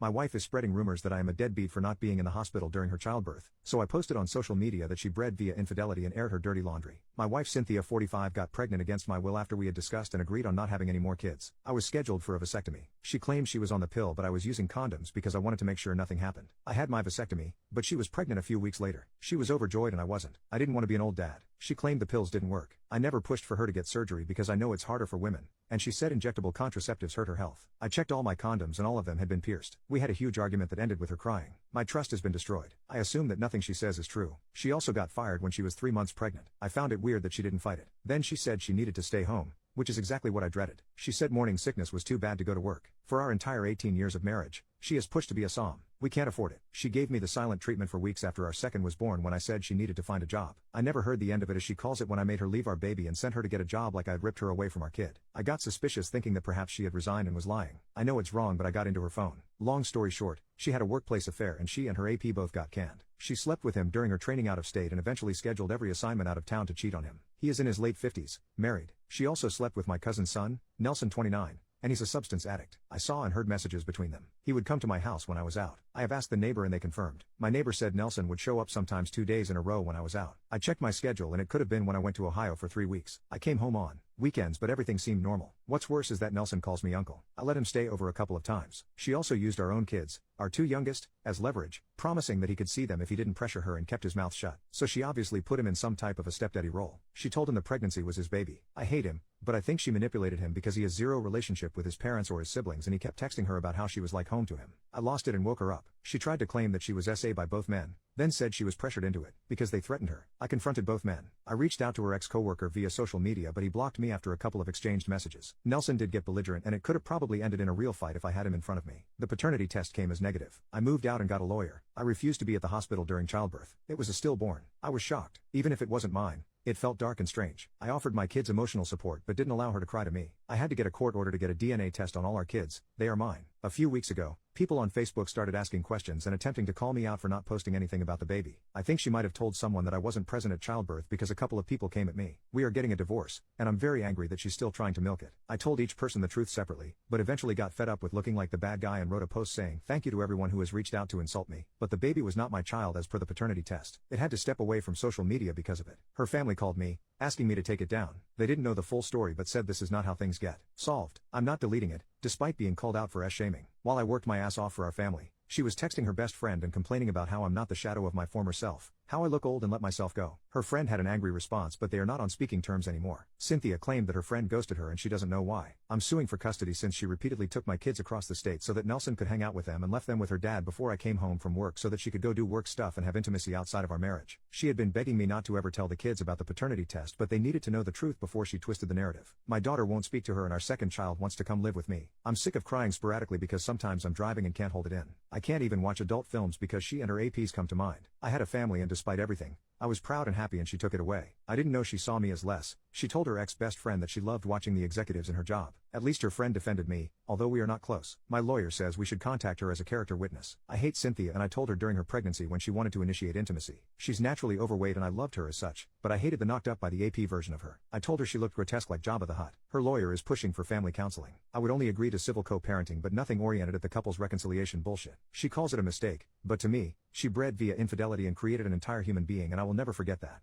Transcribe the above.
My wife is spreading rumors that I am a deadbeat for not being in the hospital during her childbirth, so I posted on social media that she bred via infidelity and aired her dirty laundry. My wife Cynthia, 45, got pregnant against my will after we had discussed and agreed on not having any more kids. I was scheduled for a vasectomy. She claimed she was on the pill, but I was using condoms because I wanted to make sure nothing happened. I had my vasectomy, but she was pregnant a few weeks later. She was overjoyed and I wasn't. I didn't want to be an old dad. She claimed the pills didn't work. I never pushed for her to get surgery because I know it's harder for women, and she said injectable contraceptives hurt her health. I checked all my condoms and all of them had been pierced. We had a huge argument that ended with her crying. My trust has been destroyed. I assume that nothing she says is true. She also got fired when she was 3 months pregnant. I found it weird that she didn't fight it. Then she said she needed to stay home, which is exactly what I dreaded. She said morning sickness was too bad to go to work. For our entire 18 years of marriage, she has pushed to be a som. We can't afford it. She gave me the silent treatment for weeks after our second was born when I said she needed to find a job. I never heard the end of it, as she calls it, when I made her leave our baby and sent her to get a job like I'd ripped her away from our kid. I got suspicious, thinking that perhaps she had resigned and was lying. I know it's wrong, but I got into her phone. Long story short, she had a workplace affair and she and her AP both got canned. She slept with him during her training out of state and eventually scheduled every assignment out of town to cheat on him. He is in his late 50s, married. She also slept with my cousin's son, Nelson, 29. And he's a substance addict. I saw and heard messages between them. He would come to my house when I was out. I have asked the neighbor and they confirmed. My neighbor said Nelson would show up sometimes 2 days in a row when I was out. I checked my schedule and it could have been when I went to Ohio for 3 weeks. I came home on weekends, but everything seemed normal. What's worse is that Nelson calls me uncle. I let him stay over a couple of times. She also used our own kids, our 2 youngest, as leverage, promising that he could see them if he didn't pressure her, and kept his mouth shut. So she obviously put him in some type of a stepdaddy role. She told him the pregnancy was his baby. I hate him, but I think she manipulated him because he has zero relationship with his parents or his siblings, and he kept texting her about how she was like home to him. I lost it and woke her up. She tried to claim that she was SA by both men, then said she was pressured into it because they threatened her. I confronted both men. I reached out to her ex-coworker via social media, but he blocked me after a couple of exchanged messages. Nelson did get belligerent, and it could have probably ended in a real fight if I had him in front of me. The paternity test came as negative. I moved out and got a lawyer. I refused to be at the hospital during childbirth. It was a stillborn. I was shocked. Even if it wasn't mine, it felt dark and strange. I offered my kids emotional support but didn't allow her to cry to me. I had to get a court order to get a DNA test on all our kids. They are mine. A few weeks ago, people on Facebook started asking questions and attempting to call me out for not posting anything about the baby. I think she might have told someone that I wasn't present at childbirth because a couple of people came at me. We are getting a divorce, and I'm very angry that she's still trying to milk it. I told each person the truth separately, but eventually got fed up with looking like the bad guy and wrote a post saying thank you to everyone who has reached out to insult me. But the baby was not my child as per the paternity test. It had to step away from social media because of it. Her family called me, asking me to take it down. They didn't know the full story but said this is not how things get solved. I'm not deleting it, despite being called out for shaming. While I worked my ass off for our family, she was texting her best friend and complaining about how I'm not the shadow of my former self, how I look old and let myself go. Her friend had an angry response, but they are not on speaking terms anymore. Cynthia claimed that her friend ghosted her and she doesn't know why. I'm suing for custody since she repeatedly took my kids across the state so that Nelson could hang out with them and left them with her dad before I came home from work so that she could go do work stuff and have intimacy outside of our marriage. She had been begging me not to ever tell the kids about the paternity test, but they needed to know the truth before she twisted the narrative. My daughter won't speak to her and our second child wants to come live with me. I'm sick of crying sporadically because sometimes I'm driving and can't hold it in. I can't even watch adult films because she and her APs come to mind. I had a family and despite everything, I was proud and happy and she took it away. I didn't know she saw me as less. She told her ex-best friend that she loved watching the executives in her job. At least her friend defended me, although we are not close. My lawyer says we should contact her as a character witness. I hate Cynthia and I told her during her pregnancy when she wanted to initiate intimacy. She's naturally overweight and I loved her as such, but I hated the knocked up by the AP version of her. I told her she looked grotesque like Jabba the Hutt. Her lawyer is pushing for family counseling. I would only agree to civil co-parenting but nothing oriented at the couple's reconciliation bullshit. She calls it a mistake, but to me, she bred via infidelity and created an entire human being and I will never forget that.